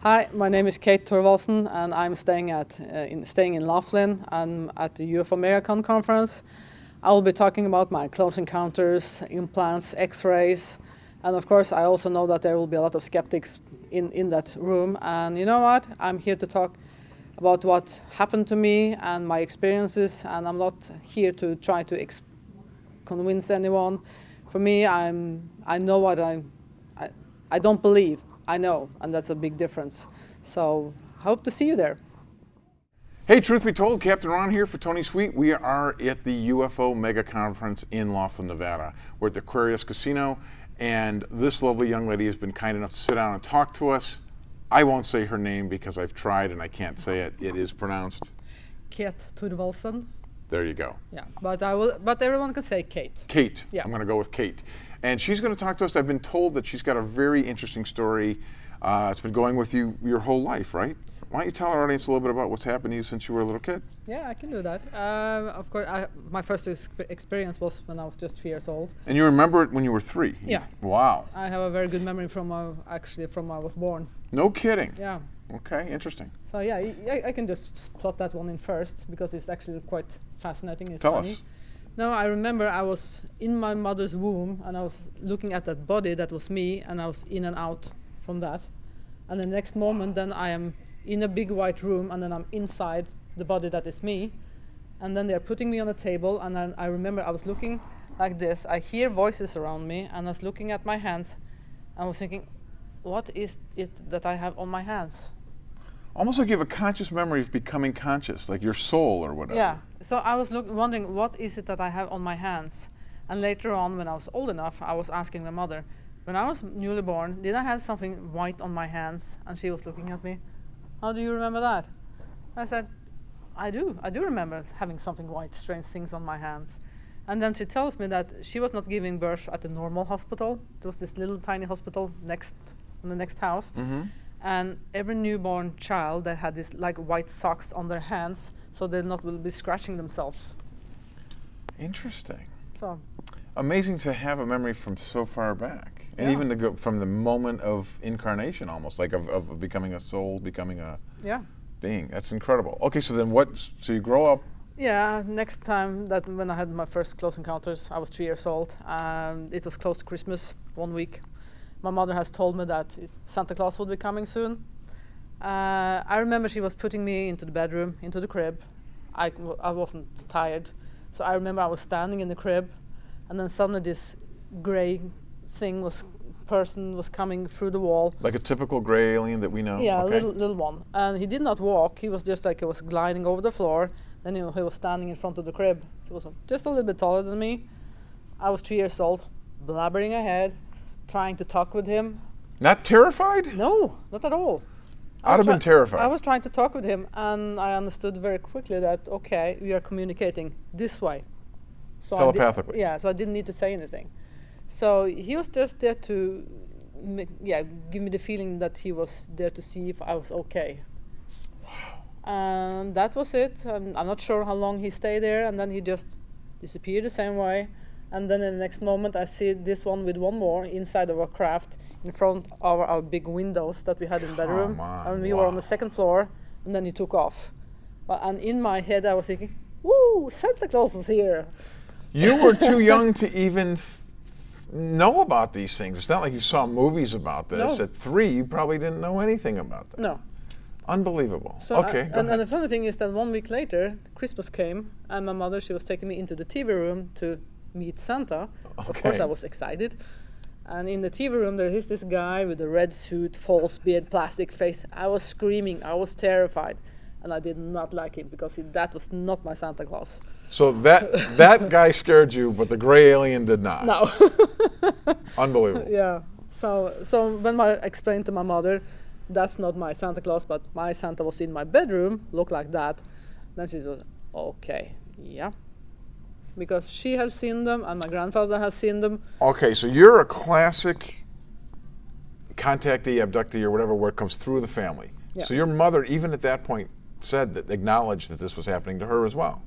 Hi, my name is Kate Thorvaldsen, and I'm staying in Laughlin. I'm at the UFO Conference. I will be talking about my close encounters, implants, X-rays, and of course, I also know that there will be a lot of skeptics in that room. And you know what? I'm here to talk about what happened to me and my experiences, and I'm not here to try to convince anyone. For me, I know what I don't believe. I know, and that's a big difference. So, hope to see you there. Hey, truth be told, Captain Ron here for Tony Sweet. We are at the UFO Mega Conference in Laughlin, Nevada. We're at the Aquarius Casino, and this lovely young lady has been kind enough to sit down and talk to us. I won't say her name because I've tried and I can't say it. It is pronounced Kate Thorvaldsen. There you go. Yeah, but everyone can say Kate. Kate. Yeah. I'm going to go with Kate. And she's going to talk to us. I've been told that she's got a very interesting story. It's been going with you your whole life, right? Why don't you tell our audience a little bit about what's happened to you since you were a little kid? Yeah, I can do that. Of course, my first experience was when I was just 3 years old. And you remember it when you were 3? Yeah. Wow. I have a very good memory from when I was born. No kidding. Yeah. Okay, interesting. So yeah, I can just plot that one in first because it's actually quite fascinating. It's Tell funny. us. No, I remember I was in my mother's womb and I was looking at that body that was me, and I was in and out from that. And the next moment, then I am in a big white room, and then I'm inside the body that is me. And then they're putting me on a table, and then I remember I was looking like this. I hear voices around me, and I was looking at my hands. I was thinking, what is it that I have on my hands? Almost like you have a conscious memory of becoming conscious, like your soul or whatever. Yeah. So I was wondering, what is it that I have on my hands? And later on, when I was old enough, I was asking my mother, when I was newly born, did I have something white on my hands? And she was looking at me. How do you remember that? I said, I do remember having something white, strange things on my hands. And then she tells me that she was not giving birth at the normal hospital. There was this little tiny hospital in the next house. Mm-hmm. And every newborn child, they had this like white socks on their hands, so they will be scratching themselves. Interesting. So amazing to have a memory from so far back. And Yeah. even to go from the moment of incarnation, almost like of becoming a soul, becoming a yeah. being. That's incredible. Okay, so then so you grow up. Yeah, next time when I had my first close encounters, I was 3 years old. It was close to Christmas, 1 week. My mother has told me that Santa Claus would be coming soon. I remember she was putting me into the bedroom, into the crib. I wasn't tired. So I remember I was standing in the crib, and then suddenly this gray person was coming through the wall. Like a typical gray alien that we know? Yeah, Okay. a little one. And he did not walk. He was just like he was gliding over the floor. Then he was standing in front of the crib. He was just a little bit taller than me. I was 3 years old, blabbering ahead, trying to talk with him. Not terrified? No, not at all. I'd have been terrified. I was trying to talk with him, and I understood very quickly that, okay, we are communicating this way. So Telepathically. so I didn't need to say anything. So he was just there to give me the feeling that he was there to see if I was okay. Wow. And that was it. I'm not sure how long he stayed there, and then he just disappeared the same way. And then in the next moment, I see this one with one more inside of our craft in front of our big windows that we had in the bedroom. And we were on the second floor, and then he took off. And in my head, I was thinking, woo, Santa Claus was here. You were too young to even know about these things. It's not like you saw movies about this. No. At 3, you probably didn't know anything about that. No. Unbelievable. So okay, go and ahead. the funny thing is that 1 week later, Christmas came, and my mother, she was taking me into the TV room to meet Santa. Of course, Okay. I was excited. And in the TV room, there is this guy with a red suit, false beard, plastic face. I was screaming. I was terrified. And I did not like him because that was not my Santa Claus. So that guy scared you, but the gray alien did not. No. Unbelievable. Yeah. So when I explained to my mother, that's not my Santa Claus, but my Santa was in my bedroom, looked like that. Then she said, okay, yeah. Because she has seen them, and my grandfather has seen them. Okay, so you're a classic contactee, abductee, or whatever word comes through the family. Yeah. So your mother, even at that point, acknowledged that this was happening to her as well.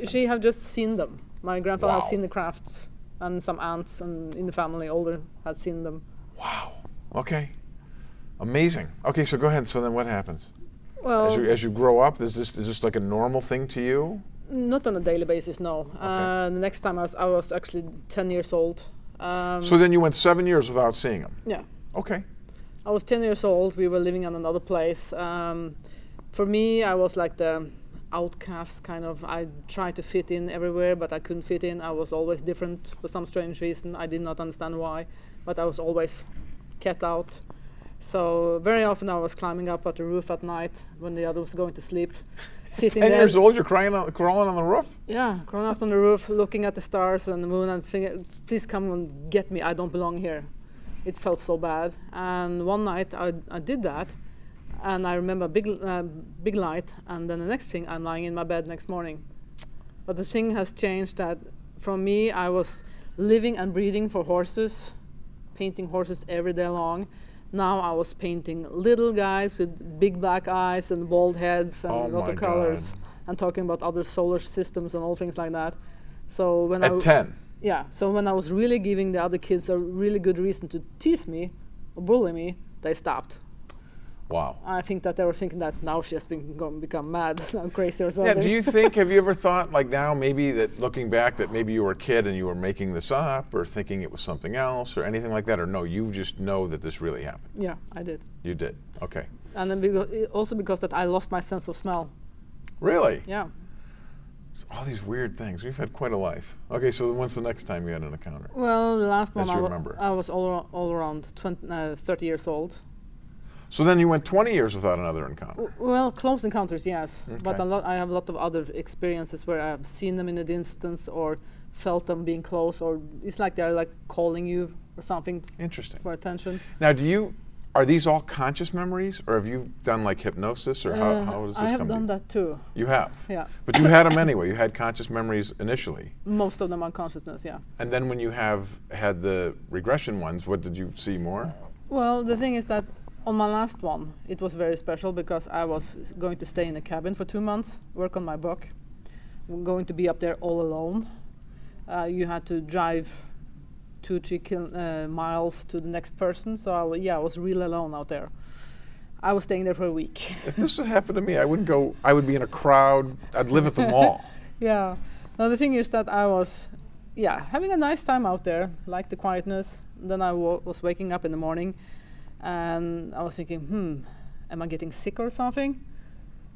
She have just seen them. My grandfather Wow. has seen the crafts, and some aunts and in the family older had seen them. Wow. Okay. Amazing. Okay, so go ahead. So then what happens? Well, As you grow up, is this like a normal thing to you? not on a daily basis, no. The next time I was actually 10 years old. So then you went 7 years without seeing him? Yeah. Okay. I was 10 years old. We were living in another place. For me, I was like the outcast kind of. I tried to fit in everywhere, but I couldn't fit in. I was always different for some strange reason. I did not understand why, but I was always kept out. So very often I was climbing up at the roof at night when the other was going to sleep. Sitting 10 there. years old, you're crawling on the roof? Yeah, crawling up on the roof, looking at the stars and the moon and singing, please come and get me, I don't belong here. It felt so bad. And one night I did that, and I remember a big light, and then the next thing, I'm lying in my bed next morning. But the thing has changed that from me, I was living and breathing for horses, painting horses every day long. Now I was painting little guys with big black eyes and bald heads and a lot of colors, and talking about other solar systems and all things like that. So when At 10? Yeah, so when I was really giving the other kids a really good reason to tease me or bully me, they stopped. Wow. I think that they were thinking that now she has become mad, I'm crazy or something. Yeah, do you think, have you ever thought, like now, maybe that looking back, that maybe you were a kid and you were making this up or thinking it was something else or anything like that? Or no, you just know that this really happened? Yeah, I did. You did? Okay. And then also because that I lost my sense of smell. Really? Yeah. So all these weird things. We've had quite a life. Okay, so when's the next time you had an encounter? Well, the last one As you remember. I was all around 30 years old. So then you went 20 years without another encounter? Well, close encounters, yes. Okay. But I have a lot of other experiences where I have seen them in a distance or felt them being close, or it's like they're like calling you or something. Interesting. For attention. Now, are these all conscious memories, or have you done like hypnosis, or how does this come? I have done that too. You have? Yeah. But you had them anyway. You had conscious memories initially. Most of them are consciousness, yeah. And then when you have had the regression ones, what did you see more? Well, the thing is that on my last one, it was very special because I was going to stay in a cabin for 2 months, work on my book. I'm going to be up there all alone. You had to drive 2-3 miles to the next person, so I was really alone out there. I was staying there for a week. If this had happened to me, I wouldn't go. I would be in a crowd. I'd live at the mall. Yeah. Now the thing is that I was, having a nice time out there, like the quietness. Then I was waking up in the morning, and I was thinking, am I getting sick or something?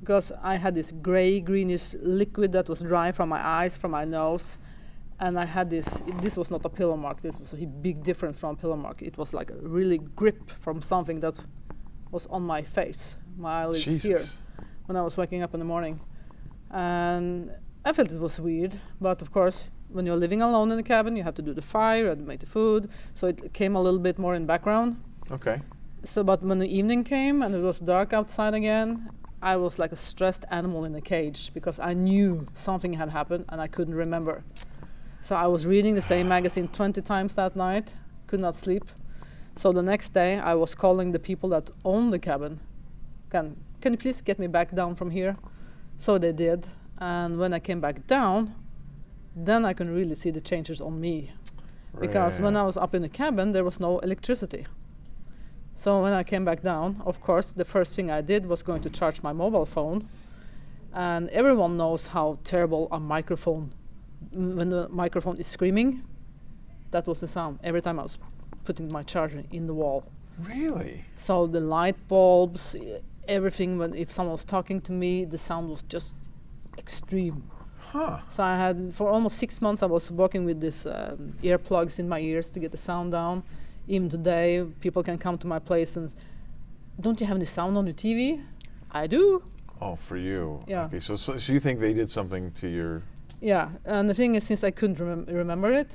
Because I had this gray, greenish liquid that was dry from my eyes, from my nose. And I had this was not a pillow mark, this was a big difference from a pillow mark. It was like a really grip from something that was on my face, my eyelids here, when I was waking up in the morning. And I felt it was weird, but of course, when you're living alone in the cabin, you have to do the fire, you have to make the food, so it came a little bit more in background. Okay. So, but when the evening came and it was dark outside again, I was like a stressed animal in a cage because I knew something had happened and I couldn't remember. So I was reading the same magazine 20 times that night, could not sleep. So the next day I was calling the people that own the cabin. Can you please get me back down from here? So they did. And when I came back down, then I can really see the changes on me. Because when I was up in the cabin, there was no electricity. So when I came back down, of course, the first thing I did was going to charge my mobile phone. And everyone knows how terrible a microphone, when the microphone is screaming, that was the sound every time I was putting my charger in the wall. Really? So the light bulbs, everything, if someone was talking to me, the sound was just extreme. Huh. So I had, for almost 6 months, I was working with these earplugs in my ears to get the sound down. Even today, people can come to my place and, don't you have any sound on your TV? I do. Oh, for you. Yeah. Okay, so you think they did something to your... Yeah, and the thing is, since I couldn't remember it,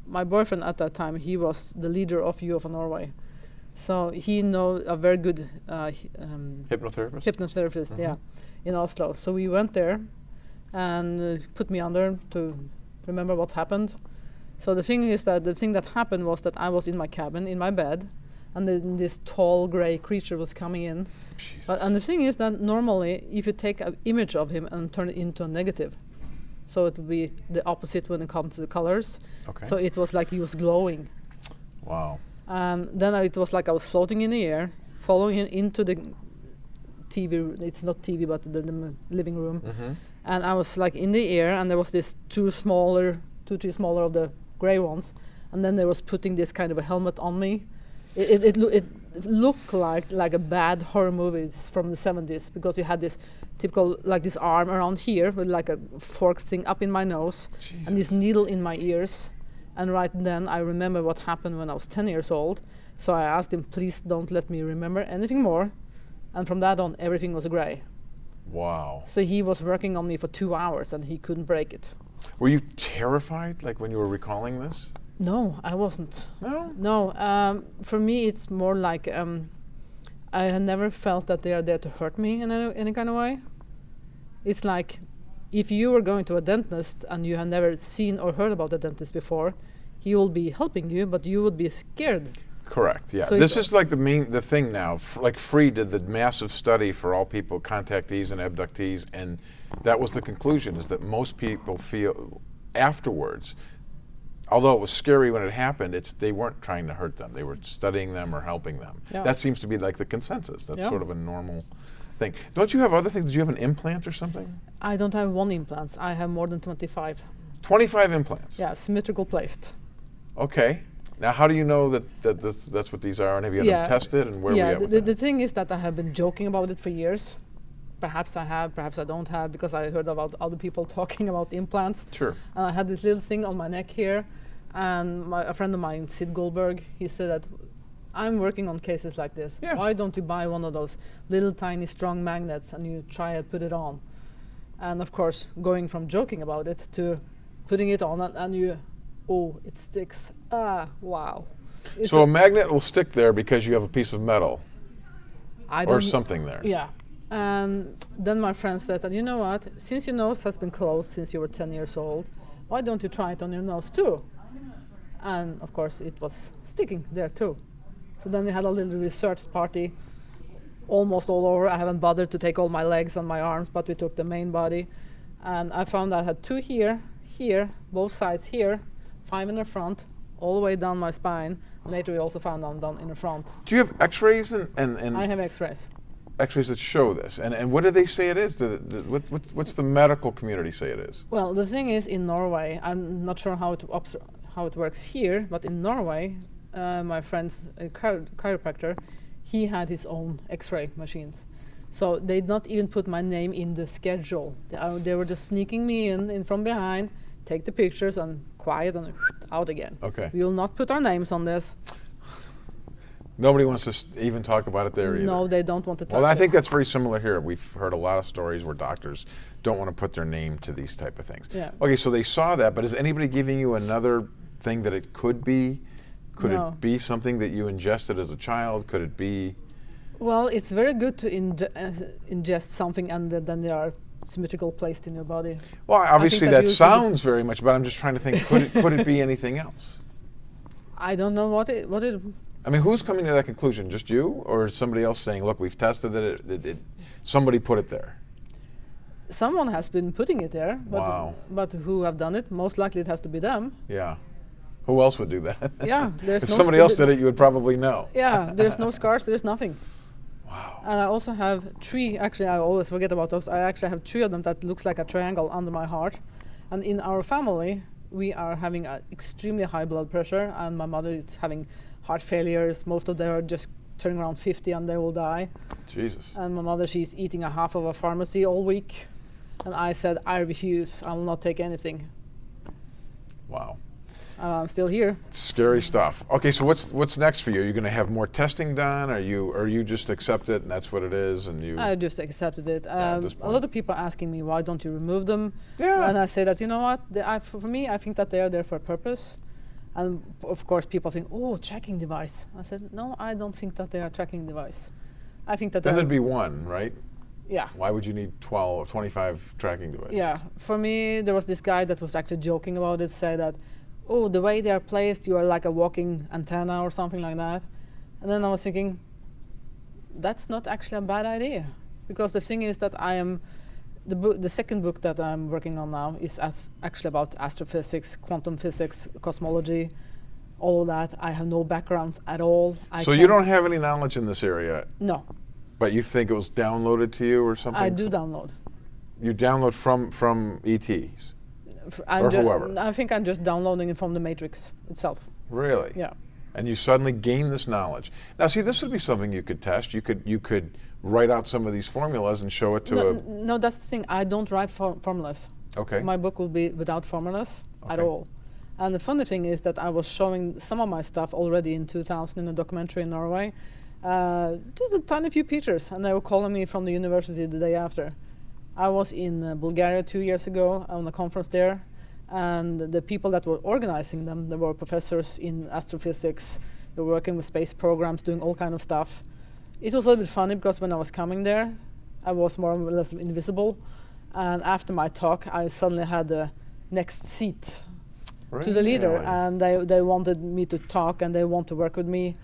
my boyfriend at that time, he was the leader of UFO Norway. So he knows a very good Hypnotherapist? Hypnotherapist, yeah, in Oslo. So we went there and put me under to remember what happened. So the thing is that the thing that happened was that I was in my cabin, in my bed, and then this tall gray creature was coming in. And the thing is that normally, if you take an image of him and turn it into a negative, so it would be the opposite when it comes to the colors. Okay. So it was like he was glowing. Wow. And then it was like I was floating in the air, following him into the TV. It's not TV, but the living room. And I was like in the air, and there was this two, three smaller of the gray ones, and then they was putting this kind of a helmet on me. It looked like a bad horror movie from the 70s, because you had this typical, like this arm around here with like a fork thing up in my nose, Jesus. and this needle in my ears. And right then I remember what happened when I was 10 years old. So I asked him, please don't let me remember anything more. And from that on, everything was gray. Wow. So he was working on me for 2 hours and he couldn't break it. Were you terrified, like when you were recalling this? No, I wasn't. No? No, for me it's more like I had never felt that they are there to hurt me in any kind of way. It's like if you were going to a dentist and you had never seen or heard about a dentist before, he will be helping you, but you would be scared. Correct, yeah. So this is like the thing now. Like Freed did the massive study for all people, contactees and abductees, and that was the conclusion, is that most people feel afterwards, although it was scary when it happened, they weren't trying to hurt them. They were studying them or helping them. Yeah. That seems to be like the consensus. That's Yeah. sort of a normal thing. Don't you have other things? Did you have an implant or something? I don't have one implant. I have more than 25. 25 implants? Yeah, symmetrical placed. Okay. Now, how do you know that's what these are, and have you had them tested, and where are we at with the that? thing is that I have been joking about it for years. Perhaps I have, perhaps I don't have, because I heard about other people talking about implants. Sure. And I had this little thing on my neck here, and a friend of mine, Sid Goldberg, he said that I'm working on cases like this. Yeah. Why don't you buy one of those little tiny strong magnets and you try and put it on? And of course, going from joking about it to putting it on and you, oh, it sticks. Ah, wow. It's So a magnet will stick there because you have a piece of metal I or don't- something there. Yeah. And then my friend said that, you know what, since your nose has been closed since you were 10 years old, why don't you try it on your nose too? And of course it was sticking there too. So then we had a little research party, almost all over. I haven't bothered to take all my legs and my arms, but we took the main body. And I found I had 2 here, both sides here, 5 in the front, all the way down my spine. Later we also found them down in the front. Do you have x-rays and I have x-rays. x-rays that show this? And what do they say it is? What's the medical community say it is? Well, the thing is, in Norway, I'm not sure how it works here, but in Norway, my friend's chiropractor, he had his own X-ray machines. So they did not even put my name in the schedule. They were just sneaking me in from behind, take the pictures, and quiet, and out again. Okay. We will not put our names on this. Nobody wants to even talk about it there either. No, they don't want to touch Well, I it. think that's very similar here. We've heard a lot of stories where doctors don't want to put their name to these type of things. Yeah. Okay, so they saw that, but is anybody giving you another thing that it could be? Could No. it be something that you ingested as a child? Could it be? Well, it's very good to ingest something and then they are symmetrical placed in your body. Well, obviously that that usually- sounds very much, but I'm just trying to think, could it be anything else? I don't know what it. I mean, who's coming to that conclusion? Just you, or is somebody else saying, "Look, we've tested it. Somebody put it there." Someone has been putting it there, but Wow. but who have done it? Most likely it has to be them. Yeah. Who else would do that? Yeah, there's If no somebody else did it, you would probably know. Yeah, there's no scars, there's nothing. Wow. And I also have 3. Actually, I always forget about those. I actually have 3 of them that looks like a triangle under my heart. And in our family, we are having extremely high blood pressure, and my mother is having heart failures. Most of them are just turning around 50 and they will die. Jesus. And my mother, she's eating a half of a pharmacy all week. And I said, I refuse. I will not take anything. Wow. I'm still here. Scary stuff. Okay, so what's next for you? Are you going to have more testing done? Or you just accept it and that's what it is, and you? I just accepted it. at this A point. lot of people are asking me, why don't you remove them? Yeah. And I say that, you know what, for me, I think that they are there for a purpose. And of course, people think, oh, tracking device. I said, no, I don't think that they are tracking device. I think that Then they're, there'd be one, right? yeah. Why would you need 12 or 25 tracking devices? Yeah, for me, there was this guy that was actually joking about it, said that, oh, the way they are placed, you are like a walking antenna or something like that. And then I was thinking, that's not actually a bad idea. Because the thing is that the second book that I'm working on now is actually about astrophysics, quantum physics, cosmology. all of that. I have no background at all. So you don't have any knowledge in this area, No, but you think it was downloaded to you or something? I do download. You download from ETs? I'm Or whoever. I think I'm just downloading it from the matrix itself. Really? Yeah. And you suddenly gain this knowledge. Now, see, this would be something you could test. You could write out some of these formulas and show it to No, that's the thing. I don't write formulas. Okay. My book will be without formulas at Okay. all. And the funny thing is that I was showing some of my stuff already in 2000 in a documentary in Norway. Just a tiny few pictures, and they were calling me from the university the day after. I was in Bulgaria 2 years ago on a conference there, and the people that were organizing them, they were professors in astrophysics, they were working with space programs, doing all kind of stuff. It was a little bit funny because when I was coming there, I was more or less invisible, and after my talk, I suddenly had the next seat to the leader, Really? and they wanted me to talk, and they want to work with me,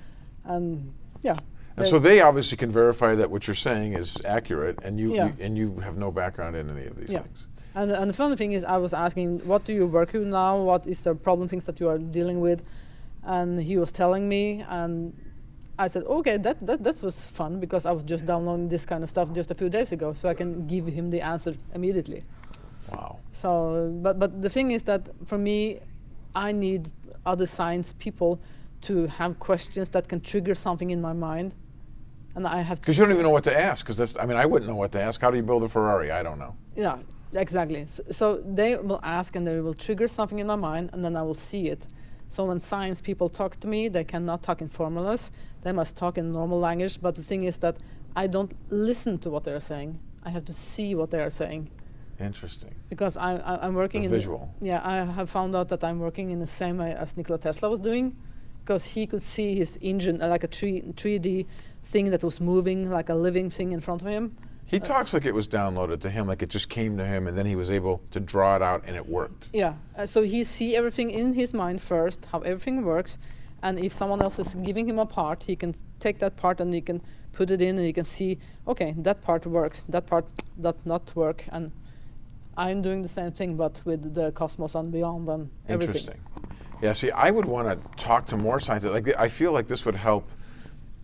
and yeah. And so they obviously can verify that what you're saying is accurate, and Yeah. you have no background in any of these Yeah. things. And the funny thing is, I was asking, what do you work with now? What is the problem things that you are dealing with? And he was telling me, and I said, okay, that was fun, because I was just downloading this kind of stuff just a few days ago, so I can give him the answer immediately. Wow. So, but the thing is that for me, I need other science people to have questions that can trigger something in my mind, and I have to. Because you don't even know what to ask. Because that's, I mean, I wouldn't know what to ask. How do you build a Ferrari? I don't know. Yeah, exactly. So they will ask, and they will trigger something in my mind, and then I will see it. So when science people talk to me, they cannot talk in formulas. They must talk in normal language. But the thing is that I don't listen to what they're saying. I have to see what they are saying. Interesting. Because I'm working The in visual. Yeah, I have found out that I'm working in the same way as Nikola Tesla was doing, because he could see his engine like a 3D thing that was moving like a living thing in front of him. He talks like it was downloaded to him, like it just came to him, and then he was able to draw it out, and it worked. Yeah, so he see everything in his mind first, how everything works, and if someone else is giving him a part, he can take that part and he can put it in, and he can see, okay, that part works, that part does not work, and I'm doing the same thing, but with the cosmos and beyond and everything. Interesting. Yeah, see, I would want to talk to more scientists. Like, I feel like this would help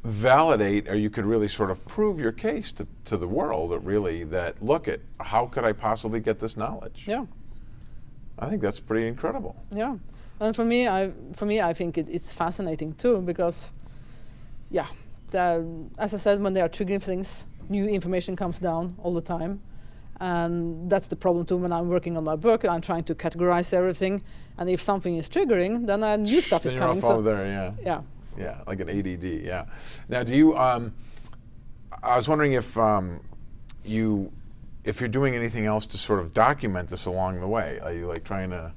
validate, or you could really sort of prove your case to the world that really, that look at how could I possibly get this knowledge? Yeah. I think that's pretty incredible. Yeah, and for me, I think it's fascinating too, because, yeah, as I said, when they are triggering things, new information comes down all the time, and that's the problem too. When I'm working on my book, I'm trying to categorize everything, and if something is triggering, then new stuff is Then you're coming. off over there, yeah. Yeah. Yeah, like an ADD, yeah. Now, do you, I was wondering if if you're doing anything else to sort of document this along the way. Are you like trying to,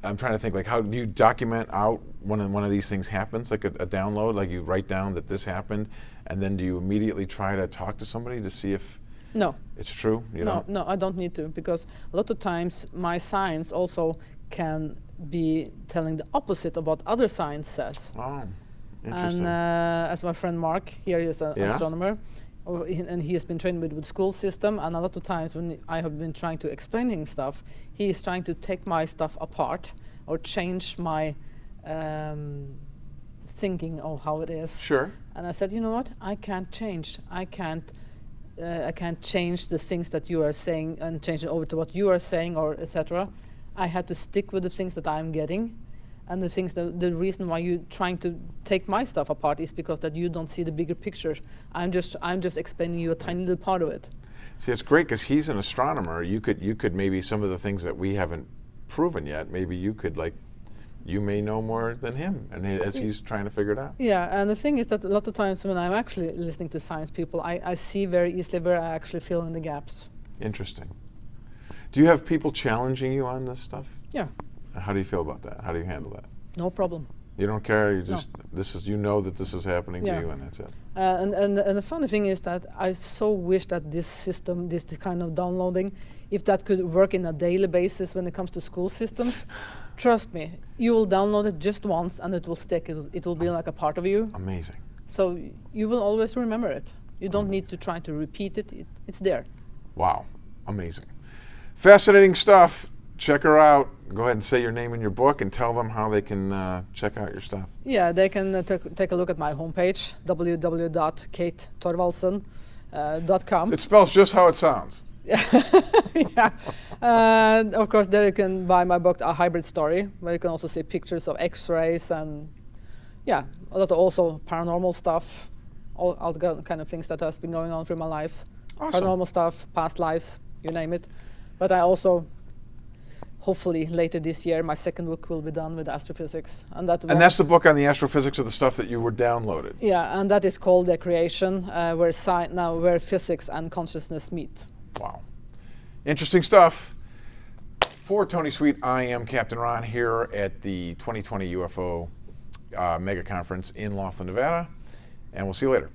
I'm trying to think, like, how do you document out when one of these things happens, like a download, like you write down that this happened, and then do you immediately try to talk to somebody to see if No. it's true? No, I don't need to, because a lot of times my science also can be telling the opposite of what other science says. Oh, interesting. And as my friend Mark, here he is an Yeah? astronomer, and he has been trained with school system, and a lot of times when I have been trying to explain him stuff, he is trying to take my stuff apart or change my thinking of how it is. Sure. And I said, you know what? I can't change. I can't change the things that you are saying and change it over to what you are saying, or etc. I had to stick with the things that I'm getting, and the things that the reason why you're trying to take my stuff apart is because that you don't see the bigger picture. I'm just explaining you a tiny little part of it. See, it's great because he's an astronomer. You could maybe some of the things that we haven't proven yet. Maybe you could you may know more than him, and as he's trying to figure it out. Yeah, and the thing is that a lot of times when I'm actually listening to science people, I see very easily where I actually fill in the gaps. Interesting. Do you have people challenging you on this stuff? Yeah. How do you feel about that? How do you handle that? No problem. You don't care. You No. just that this is happening Yeah. to you, and that's it. And the funny thing is that I so wish that this system, this kind of downloading, if that could work in a daily basis when it comes to school systems. Trust me, you will download it just once and it will stick. It will be like a part of you. Amazing. So you will always remember it. You don't need to try to repeat it. It's there. Wow. Amazing. Fascinating stuff. Check her out. go ahead and say your name in your book and tell them how they can check out your stuff. Yeah, they can take a look at my homepage, www.katethorvaldsen.com. It spells just how it sounds. Yeah. Of course, there you can buy my book, A Hybrid Story, where you can also see pictures of X-rays and, yeah, a lot of also paranormal stuff, all the kind of things that has been going on through my lives. Awesome. Paranormal stuff, past lives, you name it. But I also, hopefully later this year, my second book will be done with astrophysics. And that's the book on the astrophysics of the stuff that you were downloaded. Yeah, and that is called The Creation, where physics and consciousness meet. Wow. Interesting stuff. For Tony Sweet, I am Captain Ron here at the 2020 UFO Mega Conference in Laughlin, Nevada, and we'll see you later.